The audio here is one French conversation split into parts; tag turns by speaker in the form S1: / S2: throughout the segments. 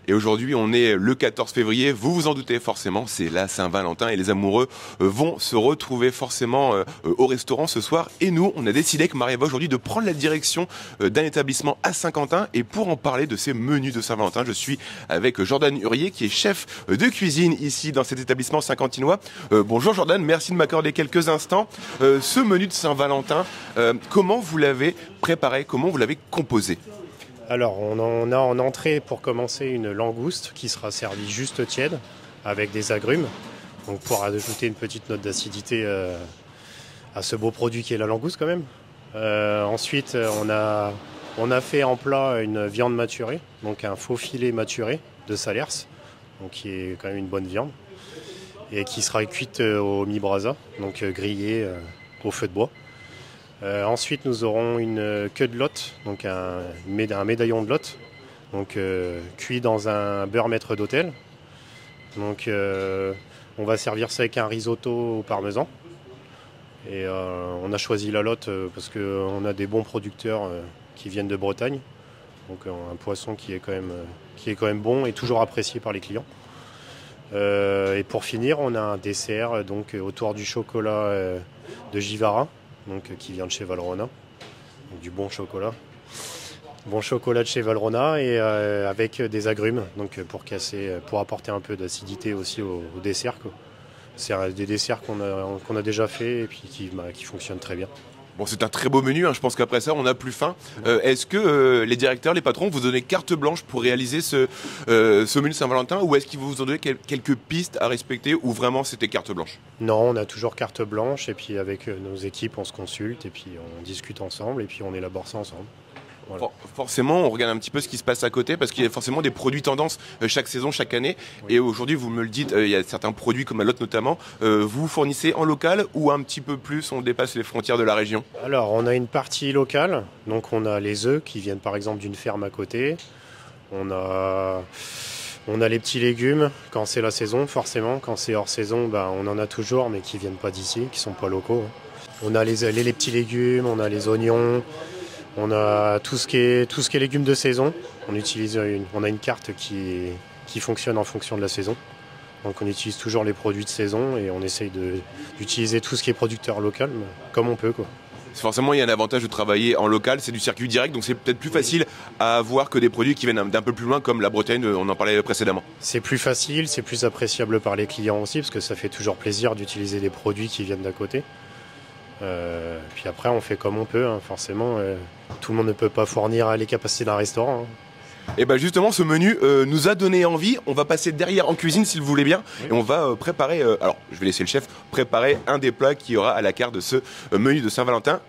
S1: Et aujourd'hui, on est le 14 février, vous vous en doutez forcément, c'est la Saint-Valentin et les amoureux vont se retrouver forcément au restaurant ce soir. Et nous, on a décidé que Marie-Eva aujourd'hui de prendre la direction d'un établissement à Saint-Quentin. Et pour en parler de ces menus de Saint-Valentin, je suis avec Jordan Hurier qui est chef de cuisine ici dans cet établissement saint-quentinois. Bonjour Jordan, merci de m'accorder quelques instants. Ce menu de Saint-Valentin, comment vous l'avez préparé, comment vous l'avez composé ?
S2: Alors, on a en entrée pour commencer une langouste qui sera servie juste tiède avec des agrumes. Donc pour ajouter une petite note d'acidité à ce beau produit qui est la langouste quand même. Ensuite, on a fait en plat une viande maturée, donc un faux filet maturé de Salers, donc qui est quand même une bonne viande, et qui sera cuite au mi-brasa, donc grillée au feu de bois. Ensuite, nous aurons une queue de lotte, donc un médaillon de lotte, donc cuit dans un beurre maître d'hôtel. Donc, on va servir ça avec un risotto au parmesan. Et on a choisi la lotte parce qu'on a des bons producteurs qui viennent de Bretagne. Donc, un poisson qui est quand même bon et toujours apprécié par les clients. Et pour finir, on a un dessert donc autour du chocolat de Givara. Donc, qui vient de chez Valrhona, donc du bon chocolat de chez Valrhona et avec des agrumes, donc pour apporter un peu d'acidité aussi au dessert, quoi. C'est des desserts qu'on a déjà fait et puis qui fonctionnent très bien.
S1: Bon, c'est un très beau menu, hein. Je pense qu'après ça, on n'a plus faim. Est-ce que les directeurs, les patrons, vous donnez carte blanche pour réaliser ce menu de Saint-Valentin ou est-ce qu'ils vous ont donné quelques pistes à respecter ou vraiment c'était carte blanche?
S2: Non, on a toujours carte blanche et puis avec nos équipes, on se consulte et puis on discute ensemble et puis on élabore ça ensemble. Voilà.
S1: Forcément, on regarde un petit peu ce qui se passe à côté parce qu'il y a forcément des produits tendances chaque saison, chaque année. Oui. Et aujourd'hui, vous me le dites, il y a certains produits comme la lotte notamment. Vous fournissez en local ou un petit peu plus, on dépasse les frontières de la région?
S2: Alors, on a une partie locale. Donc, on a les œufs qui viennent par exemple d'une ferme à côté. On a les petits légumes quand c'est la saison, forcément. Quand c'est hors saison, on en a toujours, mais qui ne viennent pas d'ici, qui ne sont pas locaux. On a les petits légumes, on a les oignons. On a tout ce qui est légumes de saison. On a une carte qui fonctionne en fonction de la saison. Donc on utilise toujours les produits de saison et on essaye d'utiliser tout ce qui est producteur local, comme on peut, quoi.
S1: Forcément, il y a un avantage de travailler en local, c'est du circuit direct, donc c'est peut-être plus facile à avoir que des produits qui viennent d'un peu plus loin, comme la Bretagne, on en parlait précédemment.
S2: C'est plus facile, c'est plus appréciable par les clients aussi, parce que ça fait toujours plaisir d'utiliser des produits qui viennent d'à côté. Puis après, on fait comme on peut, hein. Forcément, tout le monde ne peut pas fournir les capacités d'un restaurant, hein.
S1: Et bien justement, ce menu nous a donné envie. On va passer derrière en cuisine, si vous voulez bien, oui. Et on va préparer. Alors, je vais laisser le chef préparer un des plats qui aura à la carte de ce menu de Saint-Valentin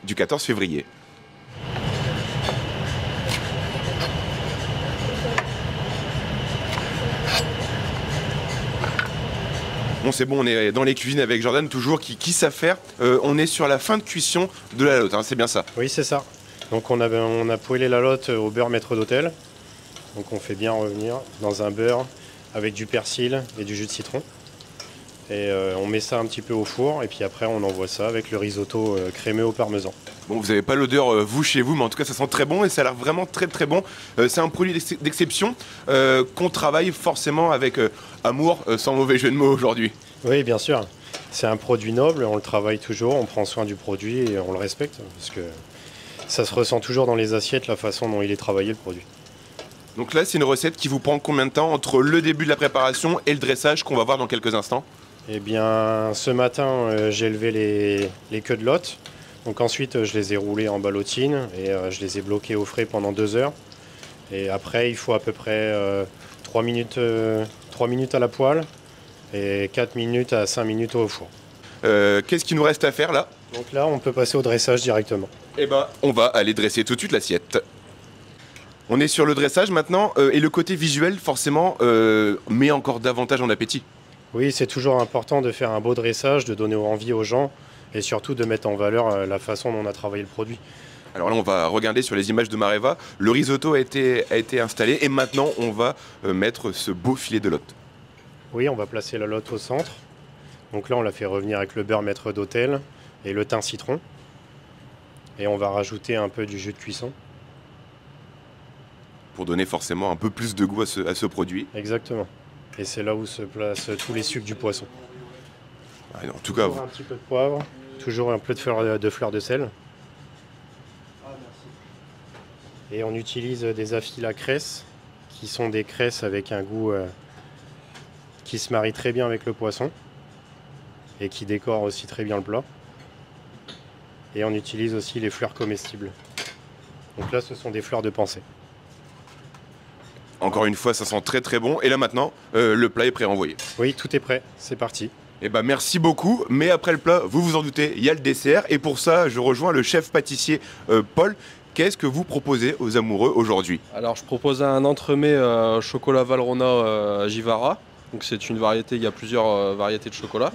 S1: du 14 février. Bon, c'est bon, on est dans les cuisines avec Jordan, toujours, qui savent faire. On est sur la fin de cuisson de la lotte, hein, c'est bien ça?
S2: Oui, c'est ça. Donc on a poêlé la lotte au beurre maître d'hôtel. Donc on fait bien revenir dans un beurre avec du persil et du jus de citron. Et on met ça un petit peu au four et puis après on envoie ça avec le risotto crémeux au parmesan.
S1: Bon, vous n'avez pas l'odeur vous chez vous, mais en tout cas ça sent très bon et ça a l'air vraiment très très bon. C'est un produit d'exception qu'on travaille forcément avec amour, sans mauvais jeu de mots aujourd'hui.
S2: Oui, bien sûr. C'est un produit noble, on le travaille toujours, on prend soin du produit et on le respecte parce que ça se ressent toujours dans les assiettes la façon dont il est travaillé le produit.
S1: Donc là, c'est une recette qui vous prend combien de temps entre le début de la préparation et le dressage qu'on va voir dans quelques instants?
S2: Eh bien, ce matin, j'ai levé les queues de lotte. Donc ensuite, je les ai roulées en ballotine et je les ai bloquées au frais pendant 2 heures. Et après, il faut à peu près 3 minutes à la poêle et 4 minutes à 5 minutes au four.
S1: Qu'est-ce qu'il nous reste à faire là?
S2: Donc là, on peut passer au dressage directement.
S1: Eh ben, on va aller dresser tout de suite l'assiette. On est sur le dressage maintenant et le côté visuel, forcément, met encore davantage en appétit.
S2: Oui, c'est toujours important de faire un beau dressage, de donner envie aux gens et surtout de mettre en valeur la façon dont on a travaillé le produit.
S1: Alors là, on va regarder sur les images de Marie-Eva. Le risotto a été installé et maintenant, on va mettre ce beau filet de lotte.
S2: Oui, on va placer la lotte au centre. Donc là, on l'a fait revenir avec le beurre maître d'hôtel et le thym citron. Et on va rajouter un peu du jus de cuisson.
S1: Pour donner forcément un peu plus de goût à ce produit.
S2: Exactement. Et c'est là où se placent tous les sucres du poisson.
S1: Ouais, en tout cas,
S2: un petit peu de poivre, toujours un peu de fleur de sel. Et on utilise des aphilas cress, qui sont des cresses avec un goût qui se marie très bien avec le poisson et qui décore aussi très bien le plat. Et on utilise aussi les fleurs comestibles. Donc là, ce sont des fleurs de pensée.
S1: Encore une fois, ça sent très très bon. Et là maintenant, le plat est prêt à envoyer.
S2: Oui, tout est prêt, c'est parti.
S1: Eh ben merci beaucoup. Mais après le plat, vous vous en doutez, il y a le dessert. Et pour ça, je rejoins le chef pâtissier Paul. Qu'est-ce que vous proposez aux amoureux aujourd'hui?
S3: Alors je propose un entremets chocolat Valrhona Givara. Donc c'est une variété, il y a plusieurs variétés de chocolat.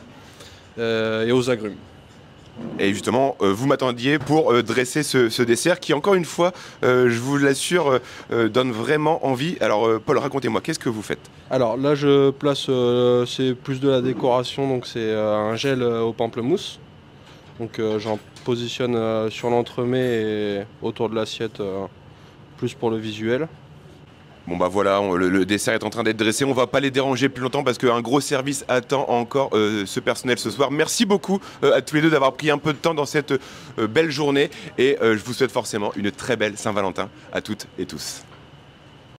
S3: Et aux agrumes.
S1: Et justement, vous m'attendiez pour dresser ce dessert qui, encore une fois, je vous l'assure, donne vraiment envie. Alors, Paul, racontez-moi, qu'est-ce que vous faites?
S3: Alors là, je place, c'est plus de la décoration, donc c'est un gel au pamplemousse. Donc j'en positionne sur l'entremet et autour de l'assiette, plus pour le visuel.
S1: Bon bah voilà, le dessert est en train d'être dressé, on va pas les déranger plus longtemps parce qu'un gros service attend encore ce personnel ce soir. Merci beaucoup à tous les deux d'avoir pris un peu de temps dans cette belle journée et je vous souhaite forcément une très belle Saint-Valentin à toutes et tous.